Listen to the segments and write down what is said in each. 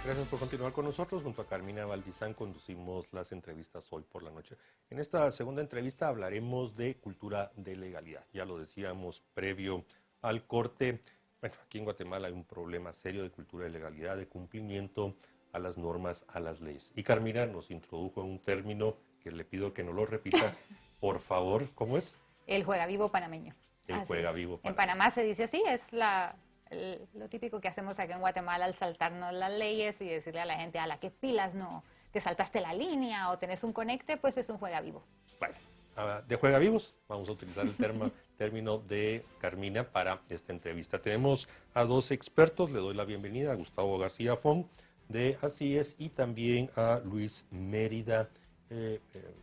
Gracias por continuar con nosotros. Junto a Carmina Valdizán conducimos las entrevistas hoy por la noche. En esta segunda entrevista hablaremos de cultura de legalidad. Ya lo decíamos previo al corte. Bueno, aquí en Guatemala hay un problema serio de cultura de legalidad, de cumplimiento a las normas, a las leyes. Y Carmina nos introdujo en un término que le pido que no lo repita, por favor. ¿Cómo es? El juega vivo panameño. El Así juega es. vivo En panameño. Panamá se dice así, es lo típico que hacemos aquí en Guatemala al saltarnos las leyes y decirle a la gente, a la que pilas, no, te saltaste la línea o tenés un conecte, pues es un juega vivo. Bueno, de juega vivos, vamos a utilizar el término de Carmina para esta entrevista. Tenemos a dos expertos, le doy la bienvenida a Gustavo García Font de Así Es y también a Luis Mérida,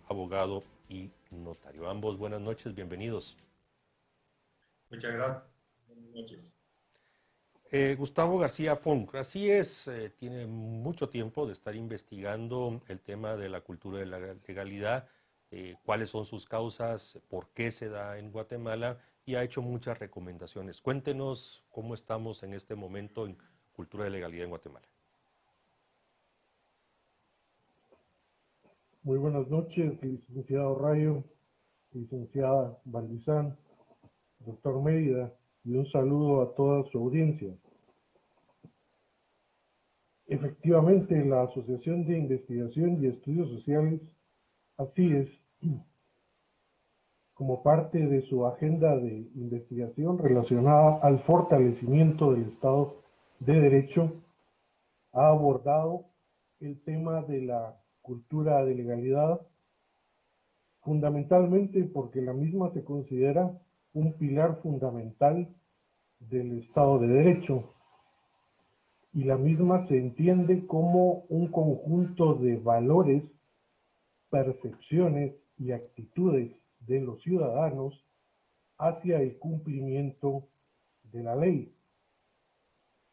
abogado y notario. Ambos buenas noches, bienvenidos. Muchas gracias. Buenas noches. Gustavo García Font, Así Es, tiene mucho tiempo de estar investigando el tema de la cultura de la legalidad, cuáles son sus causas, por qué se da en Guatemala y ha hecho muchas recomendaciones. Cuéntenos cómo estamos en este momento en cultura de legalidad en Guatemala. Muy buenas noches, licenciado Rayo, licenciada Valdizán, doctor Mérida, y un saludo a toda su audiencia. Efectivamente, la Asociación de Investigación y Estudios Sociales, Así Es, como parte de su agenda de investigación relacionada al fortalecimiento del Estado de Derecho, ha abordado el tema de la cultura de legalidad, fundamentalmente porque la misma se considera un pilar fundamental del Estado de Derecho y la misma se entiende como un conjunto de valores, percepciones y actitudes de los ciudadanos hacia el cumplimiento de la ley.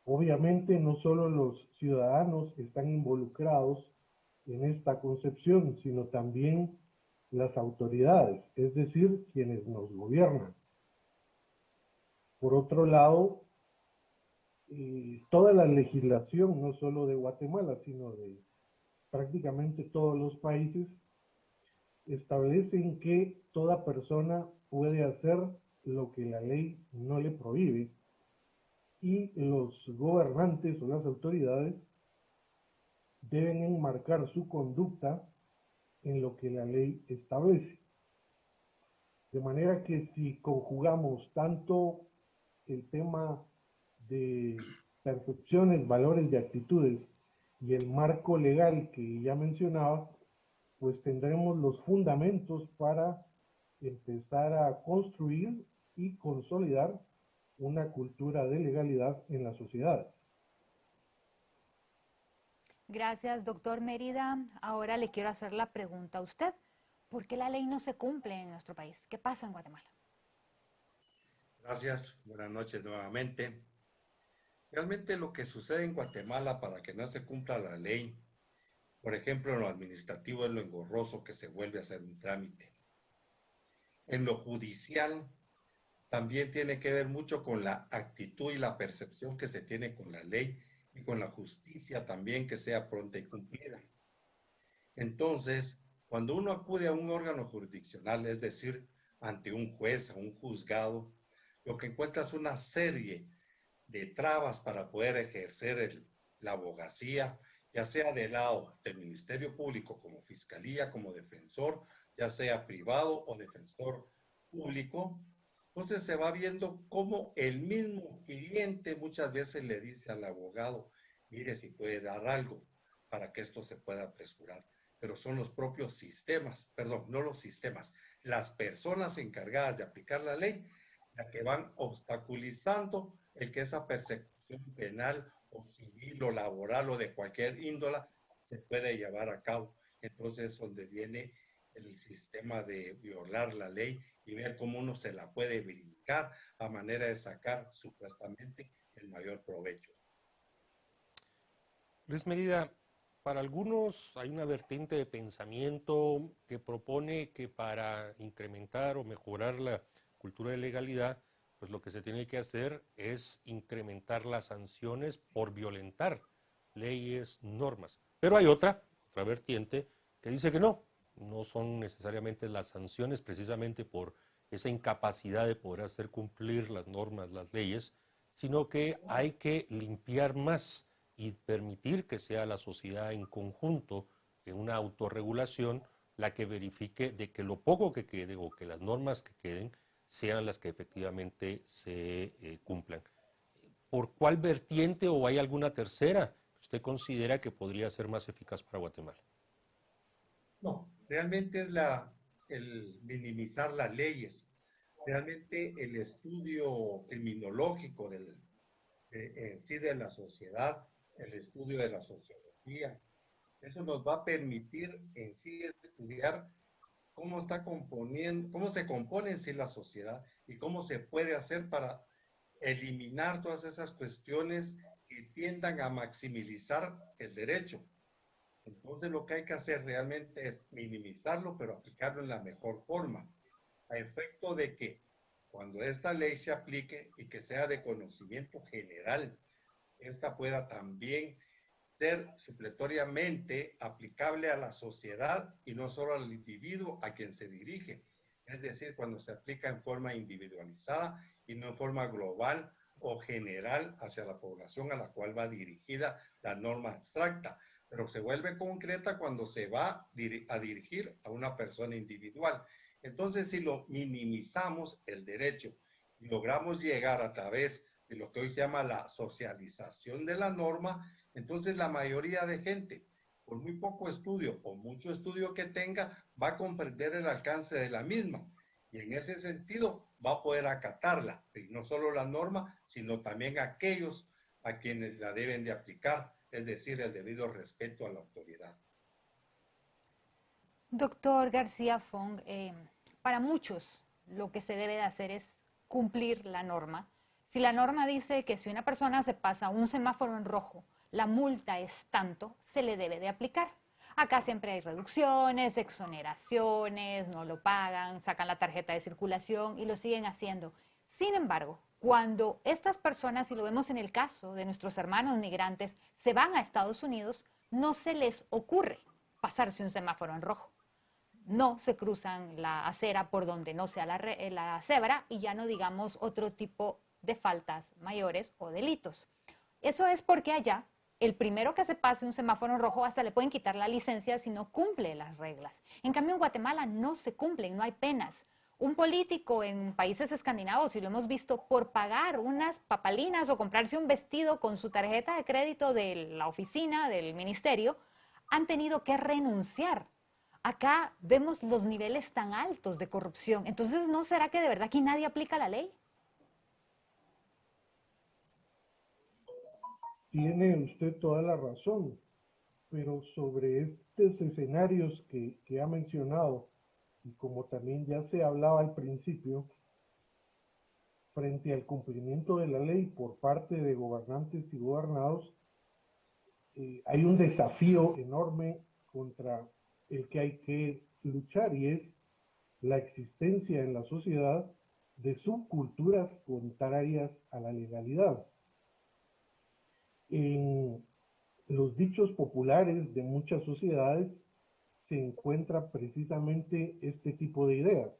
Obviamente no solo los ciudadanos están involucrados en esta concepción, sino también las autoridades, es decir, quienes nos gobiernan. Por otro lado, toda la legislación, no solo de Guatemala, sino de prácticamente todos los países, establecen que toda persona puede hacer lo que la ley no le prohíbe y los gobernantes o las autoridades deben enmarcar su conducta en lo que la ley establece. De manera que si conjugamos tanto el tema de percepciones, valores y actitudes y el marco legal que ya mencionaba, pues tendremos los fundamentos para empezar a construir y consolidar una cultura de legalidad en la sociedad. Gracias, doctor Mérida. Ahora le quiero hacer la pregunta a usted. ¿Por qué la ley no se cumple en nuestro país? ¿Qué pasa en Guatemala? Gracias. Buenas noches nuevamente. Realmente lo que sucede en Guatemala para que no se cumpla la ley, por ejemplo, en lo administrativo es lo engorroso que se vuelve a hacer un trámite. En lo judicial también tiene que ver mucho con la actitud y la percepción que se tiene con la ley y con la justicia también que sea pronta y cumplida. Entonces, cuando uno acude a un órgano jurisdiccional, es decir, ante un juez, a un juzgado, lo que encuentra es una serie de trabas para poder ejercer la abogacía, ya sea del lado del Ministerio Público como fiscalía, como defensor, ya sea privado o defensor público. Entonces se va viendo cómo el mismo cliente muchas veces le dice al abogado, mire si puede dar algo para que esto se pueda apresurar. Pero son los propios sistemas, perdón, no los sistemas, las personas encargadas de aplicar la ley, las que van obstaculizando el que esa persecución penal o civil o laboral o de cualquier índola se puede llevar a cabo. Entonces es donde viene el sistema de violar la ley y ver cómo uno se la puede brincar a manera de sacar supuestamente el mayor provecho. Luis Mérida, para algunos hay una vertiente de pensamiento que propone que para incrementar o mejorar la cultura de legalidad, pues lo que se tiene que hacer es incrementar las sanciones por violentar leyes, normas. Pero hay otra vertiente que dice que no son necesariamente las sanciones precisamente por esa incapacidad de poder hacer cumplir las normas, las leyes, sino que hay que limpiar más y permitir que sea la sociedad en conjunto, en una autorregulación, la que verifique de que lo poco que quede o que las normas que queden sean las que efectivamente se cumplan. ¿Por cuál vertiente o hay alguna tercera que usted considera que podría ser más eficaz para Guatemala? No, realmente es el minimizar las leyes. Realmente el estudio criminológico en sí de la sociedad, el estudio de la sociología, eso nos va a permitir en sí estudiar cómo cómo se compone en sí la sociedad y cómo se puede hacer para eliminar todas esas cuestiones que tiendan a maximizar el derecho. Entonces lo que hay que hacer realmente es minimizarlo, pero aplicarlo en la mejor forma, a efecto de que cuando esta ley se aplique y que sea de conocimiento general, esta pueda también ser supletoriamente aplicable a la sociedad y no solo al individuo a quien se dirige. Es decir, cuando se aplica en forma individualizada y no en forma global o general hacia la población a la cual va dirigida la norma abstracta, pero se vuelve concreta cuando se va a dirigir a una persona individual. Entonces, si lo minimizamos el derecho y logramos llegar a través de lo que hoy se llama la socialización de la norma, entonces la mayoría de gente, por muy poco estudio o mucho estudio que tenga, va a comprender el alcance de la misma. Y en ese sentido va a poder acatarla, y no solo la norma, sino también aquellos a quienes la deben de aplicar, es decir, el debido respeto a la autoridad. Doctor García Fong, para muchos lo que se debe de hacer es cumplir la norma. Si la norma dice que si una persona se pasa un semáforo en rojo, la multa es tanto, se le debe de aplicar. Acá siempre hay reducciones, exoneraciones, no lo pagan, sacan la tarjeta de circulación y lo siguen haciendo. Sin embargo, cuando estas personas, y lo vemos en el caso de nuestros hermanos migrantes, se van a Estados Unidos, no se les ocurre pasarse un semáforo en rojo. No se cruzan la acera por donde no sea la cebra y ya no digamos otro tipo de faltas mayores o delitos. Eso es porque allá el primero que se pase un semáforo en rojo hasta le pueden quitar la licencia si no cumple las reglas. En cambio en Guatemala no se cumplen, no hay penas. Un político en países escandinavos, y lo hemos visto, por pagar unas papalinas o comprarse un vestido con su tarjeta de crédito de la oficina, del ministerio, han tenido que renunciar. Acá vemos los niveles tan altos de corrupción. Entonces, ¿no será que de verdad aquí nadie aplica la ley? Tiene usted toda la razón, pero sobre estos escenarios que ha mencionado, y como también ya se hablaba al principio, frente al cumplimiento de la ley por parte de gobernantes y gobernados, hay un desafío enorme contra el que hay que luchar, y es la existencia en la sociedad de subculturas contrarias a la legalidad. En los dichos populares de muchas sociedades se encuentra precisamente este tipo de ideas.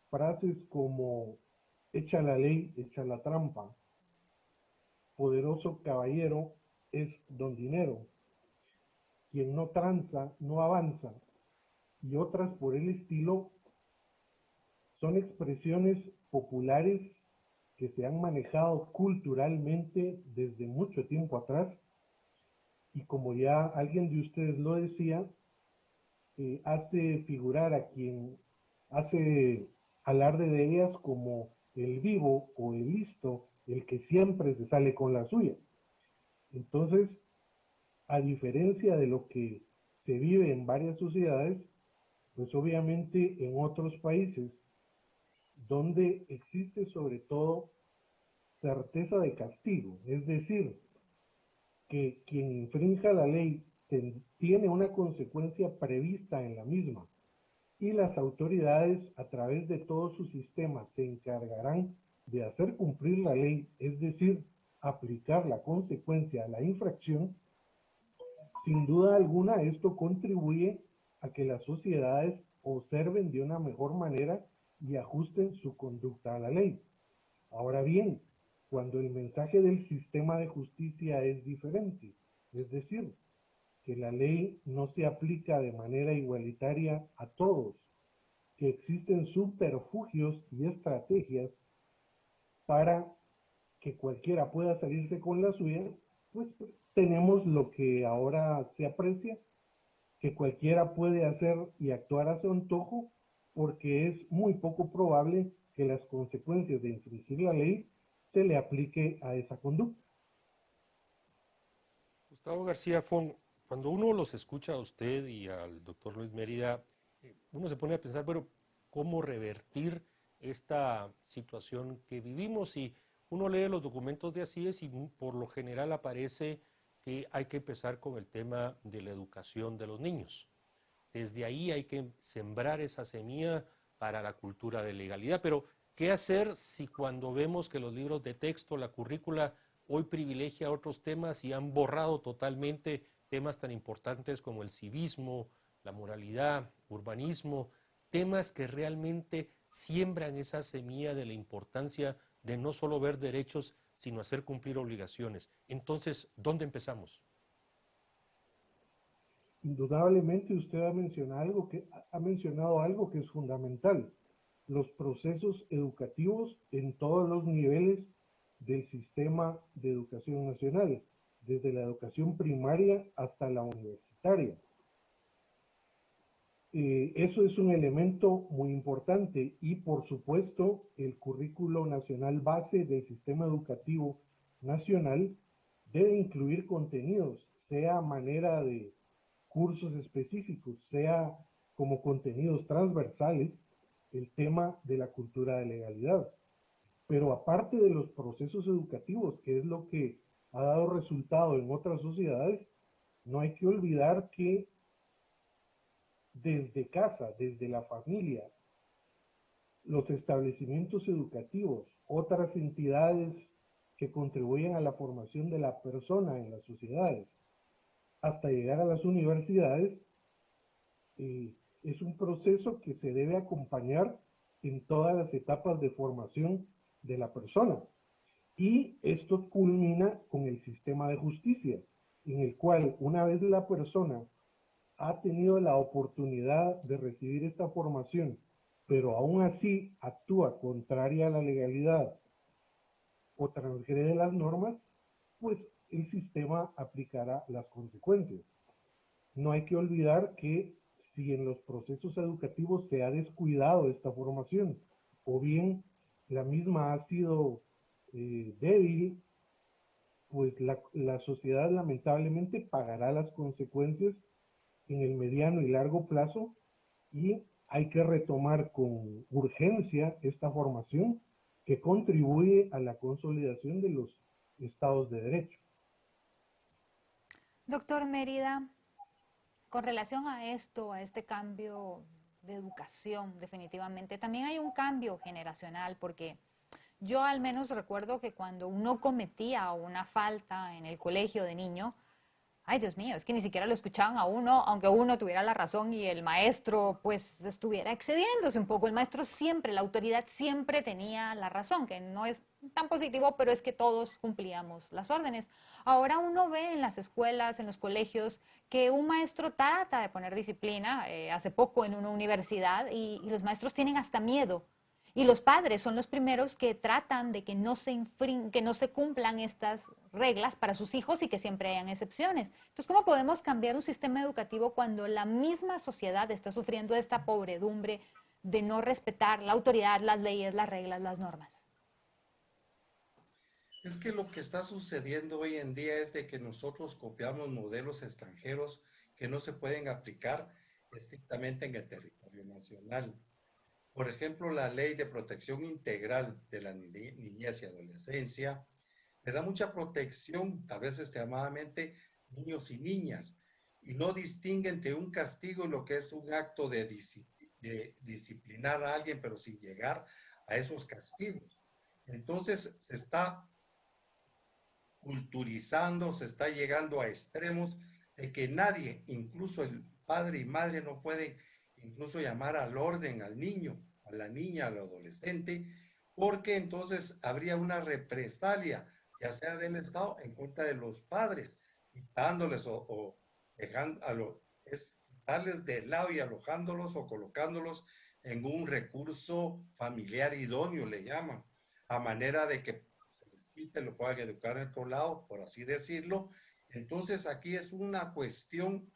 Frases como echa la ley, echa la trampa, poderoso caballero es don dinero, quien no tranza no avanza, y otras por el estilo, son expresiones populares que se han manejado culturalmente desde mucho tiempo atrás, y como ya alguien de ustedes lo decía, hace figurar a quien hace alarde de ellas como el vivo o el listo, el que siempre se sale con la suya. Entonces, a diferencia de lo que se vive en varias sociedades, pues obviamente en otros países donde existe sobre todo certeza de castigo, es decir, que quien infrinja la ley tiene una consecuencia prevista en la misma, y las autoridades a través de todo su sistema se encargarán de hacer cumplir la ley, es decir, aplicar la consecuencia a la infracción. Sin duda alguna, esto contribuye a que las sociedades observen de una mejor manera y ajusten su conducta a la ley. Ahora bien, cuando el mensaje del sistema de justicia es diferente, es decir, que la ley no se aplica de manera igualitaria a todos, que existen subterfugios y estrategias para que cualquiera pueda salirse con la suya, pues tenemos lo que ahora se aprecia, que cualquiera puede hacer y actuar a su antojo, porque es muy poco probable que las consecuencias de infringir la ley se le aplique a esa conducta. Gustavo García Fong, cuando uno los escucha a usted y al doctor Luis Mérida, uno se pone a pensar, bueno, ¿cómo revertir esta situación que vivimos? Y uno lee los documentos de ACIES y por lo general aparece que hay que empezar con el tema de la educación de los niños. Desde ahí hay que sembrar esa semilla para la cultura de legalidad. Pero, ¿qué hacer si cuando vemos que los libros de texto, la currícula, hoy privilegia otros temas y han borrado totalmente temas tan importantes como el civismo, la moralidad, urbanismo, temas que realmente siembran esa semilla de la importancia de no solo ver derechos, sino hacer cumplir obligaciones? Entonces, ¿dónde empezamos? Indudablemente usted ha mencionado algo que es fundamental, los procesos educativos en todos los niveles del sistema de educación nacional, desde la educación primaria hasta la universitaria. Eso es un elemento muy importante y por supuesto el currículo nacional base del sistema educativo nacional debe incluir contenidos, sea a manera de cursos específicos, sea como contenidos transversales, el tema de la cultura de legalidad. Pero aparte de los procesos educativos, que es lo que ha dado resultado en otras sociedades, no hay que olvidar que desde casa, desde la familia, los establecimientos educativos, otras entidades que contribuyen a la formación de la persona en las sociedades, hasta llegar a las universidades, es un proceso que se debe acompañar en todas las etapas de formación de la persona. Y esto culmina con el sistema de justicia, en el cual una vez la persona ha tenido la oportunidad de recibir esta formación, pero aún así actúa contraria a la legalidad o transgrede las normas, pues el sistema aplicará las consecuencias. No hay que olvidar que si en los procesos educativos se ha descuidado esta formación o bien la misma ha sido débil, pues la sociedad lamentablemente pagará las consecuencias en el mediano y largo plazo y hay que retomar con urgencia esta formación que contribuye a la consolidación de los estados de derecho. Doctor Mérida, con relación a esto, a este cambio de educación, definitivamente, también hay un cambio generacional, porque yo al menos recuerdo que cuando uno cometía una falta en el colegio de niño, ay, Dios mío, es que ni siquiera lo escuchaban a uno, aunque uno tuviera la razón y el maestro pues estuviera excediéndose un poco. El maestro siempre, la autoridad siempre tenía la razón, que no es tan positivo, pero es que todos cumplíamos las órdenes. Ahora uno ve en las escuelas, en los colegios, que un maestro trata de poner disciplina, hace poco en una universidad, y los maestros tienen hasta miedo. Y los padres son los primeros que tratan de que no se cumplan estas reglas para sus hijos y que siempre hayan excepciones. Entonces, ¿cómo podemos cambiar un sistema educativo cuando la misma sociedad está sufriendo esta pobredumbre de no respetar la autoridad, las leyes, las reglas, las normas? Es que lo que está sucediendo hoy en día es de que nosotros copiamos modelos extranjeros que no se pueden aplicar estrictamente en el territorio nacional. Por ejemplo, la Ley de Protección Integral de la Niñez y Adolescencia le da mucha protección, tal vez extremadamente, niños y niñas, y no distingue entre un castigo y lo que es un acto de disciplinar a alguien, pero sin llegar a esos castigos. Entonces, se está culturizando, se está llegando a extremos de que nadie, incluso el padre y madre, no pueden incluso llamar al orden al niño, a la niña, al adolescente, porque entonces habría una represalia, ya sea del Estado, en contra de los padres, quitándoles o dejando es quitarles de lado y alojándolos o colocándolos en un recurso familiar idóneo, le llaman, a manera de que se les quite, lo puedan educar en otro lado, por así decirlo. Entonces aquí es una cuestión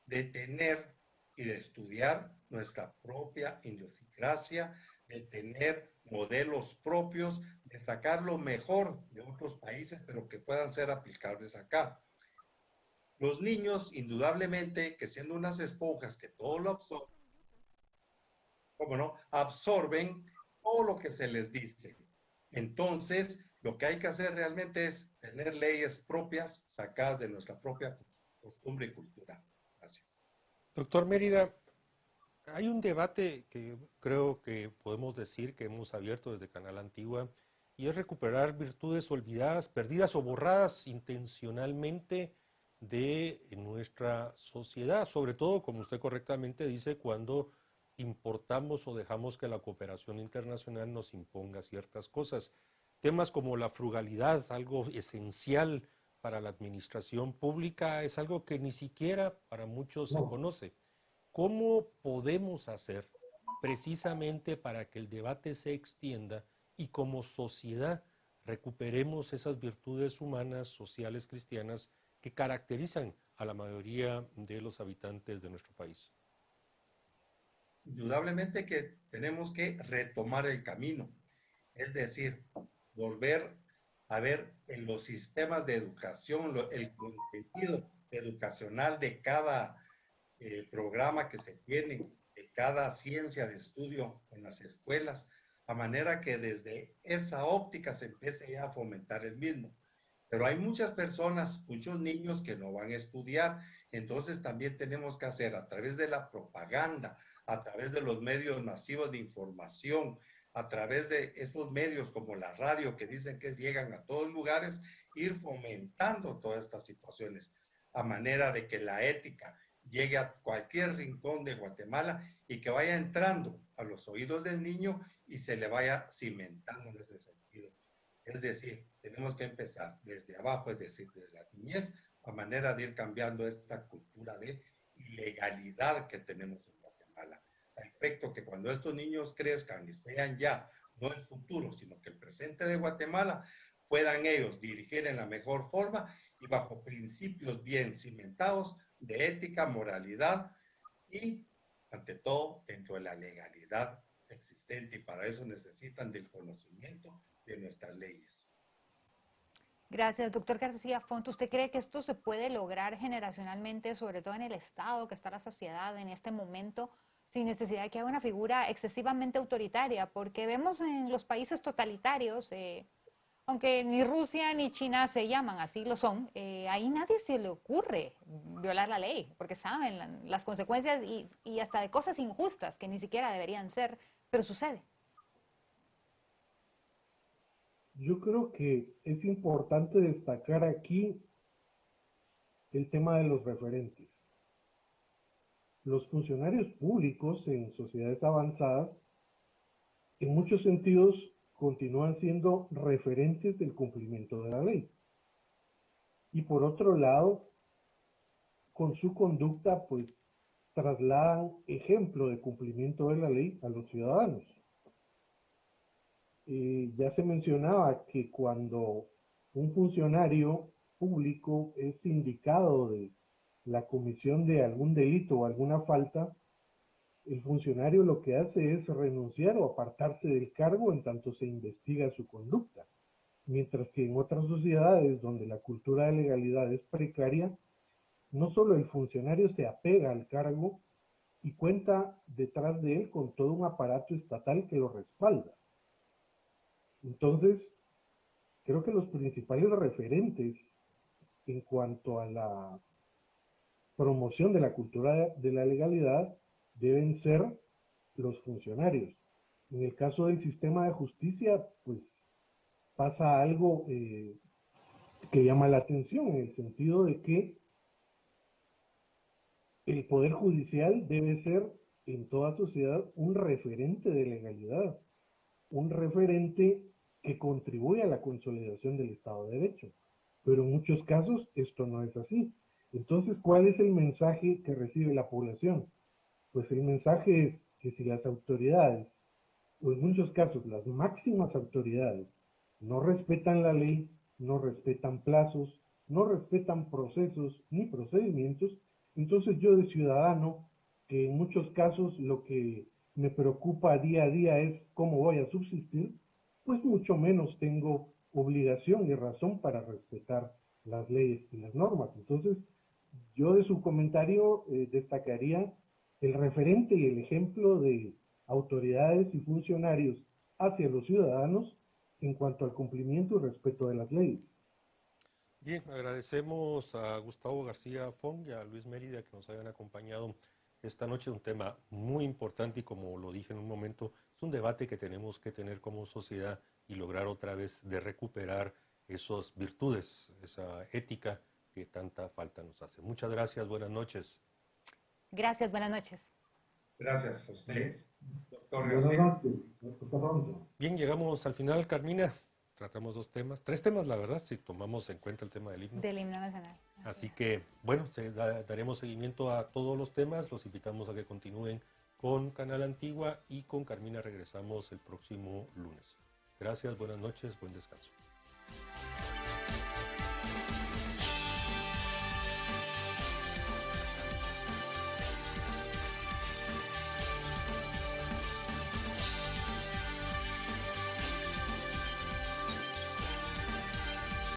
de tener y de estudiar nuestra propia idiosincrasia, de tener modelos propios, de sacar lo mejor de otros países, pero que puedan ser aplicables acá. Los niños, indudablemente, que siendo unas esponjas que todo lo absorben, ¿cómo no? Absorben todo lo que se les dice. Entonces, lo que hay que hacer realmente es tener leyes propias sacadas de nuestra propia costumbre y cultura. Gracias. Doctor Mérida, hay un debate que creo que podemos decir que hemos abierto desde Canal Antigua y es recuperar virtudes olvidadas, perdidas o borradas intencionalmente de nuestra sociedad, sobre todo, como usted correctamente dice, cuando importamos o dejamos que la cooperación internacional nos imponga ciertas cosas. Temas como la frugalidad, algo esencial para la administración pública, es algo que ni siquiera para muchos se No, conoce. ¿Cómo podemos hacer precisamente para que el debate se extienda y como sociedad recuperemos esas virtudes humanas, sociales, cristianas que caracterizan a la mayoría de los habitantes de nuestro país? Indudablemente que tenemos que retomar el camino, es decir, volver a ver en los sistemas de educación el contenido educacional de cada programa que se tiene, de cada ciencia de estudio en las escuelas, a manera que desde esa óptica se empiece ya a fomentar el mismo. Pero hay muchas personas, muchos niños que no van a estudiar, entonces también tenemos que hacer a través de la propaganda, a través de los medios masivos de información, a través de esos medios como la radio que dicen que llegan a todos lugares, ir fomentando todas estas situaciones, a manera de que la ética llegue a cualquier rincón de Guatemala y que vaya entrando a los oídos del niño y se le vaya cimentando en ese sentido. Es decir, tenemos que empezar desde abajo, es decir, desde la niñez, a manera de ir cambiando esta cultura de ilegalidad que tenemos en Guatemala. A efecto que cuando estos niños crezcan y sean ya, no el futuro, sino que el presente de Guatemala, puedan ellos dirigir en la mejor forma y bajo principios bien cimentados de ética, moralidad y, ante todo, dentro de la legalidad existente. Y para eso necesitan del conocimiento de nuestras leyes. Gracias, doctor García Font. ¿Usted cree que esto se puede lograr generacionalmente, sobre todo en el Estado, que está la sociedad en este momento, sin necesidad de que haya una figura excesivamente autoritaria? Porque vemos en los países totalitarios, aunque ni Rusia ni China se llaman, así lo son, ahí nadie se le ocurre violar la ley, porque saben las consecuencias y hasta de cosas injustas que ni siquiera deberían ser, pero sucede. yo creo que es importante destacar aquí el tema de los referentes. Los funcionarios públicos en sociedades avanzadas, en muchos sentidos, continúan siendo referentes del cumplimiento de la ley. Y por otro lado, con su conducta, pues, trasladan ejemplo de cumplimiento de la ley a los ciudadanos. Ya se mencionaba que cuando un funcionario público es indicado de la comisión de algún delito o alguna falta, el funcionario lo que hace es renunciar o apartarse del cargo en tanto se investiga su conducta. Mientras que en otras sociedades donde la cultura de legalidad es precaria, no solo el funcionario se apega al cargo y cuenta detrás de él con todo un aparato estatal que lo respalda. Entonces, creo que los principales referentes en cuanto a la promoción de la cultura de la legalidad deben ser los funcionarios. En el caso del sistema de justicia, pues pasa algo que llama la atención, en el sentido de que el Poder Judicial debe ser en toda sociedad un referente de legalidad, un referente que contribuye a la consolidación del Estado de Derecho. Pero en muchos casos esto no es así. Entonces, ¿cuál es el mensaje que recibe la población? Pues el mensaje es que si las autoridades, o en muchos casos las máximas autoridades, no respetan la ley, no respetan plazos, no respetan procesos ni procedimientos, entonces yo de ciudadano, que en muchos casos lo que me preocupa día a día es cómo voy a subsistir, pues mucho menos tengo obligación y razón para respetar las leyes y las normas. Entonces, yo de su comentario destacaría el referente y el ejemplo de autoridades y funcionarios hacia los ciudadanos en cuanto al cumplimiento y respeto de las leyes. Bien, agradecemos a Gustavo García Fong y a Luis Mérida que nos hayan acompañado esta noche. Un tema muy importante y, como lo dije en un momento, es un debate que tenemos que tener como sociedad y lograr otra vez de recuperar esas virtudes, esa ética que tanta falta nos hace. Muchas gracias, buenas noches. Gracias, buenas noches. Gracias a ustedes, doctor Buenas García. noches, hasta pronto. Bien, llegamos al final, Carmina. Tratamos tres temas, la verdad, si tomamos en cuenta el tema del himno. Del himno nacional. Así que, bueno, daremos seguimiento a todos los temas. Los invitamos a que continúen con Canal Antigua y con Carmina regresamos el próximo lunes. Gracias, buenas noches, buen descanso.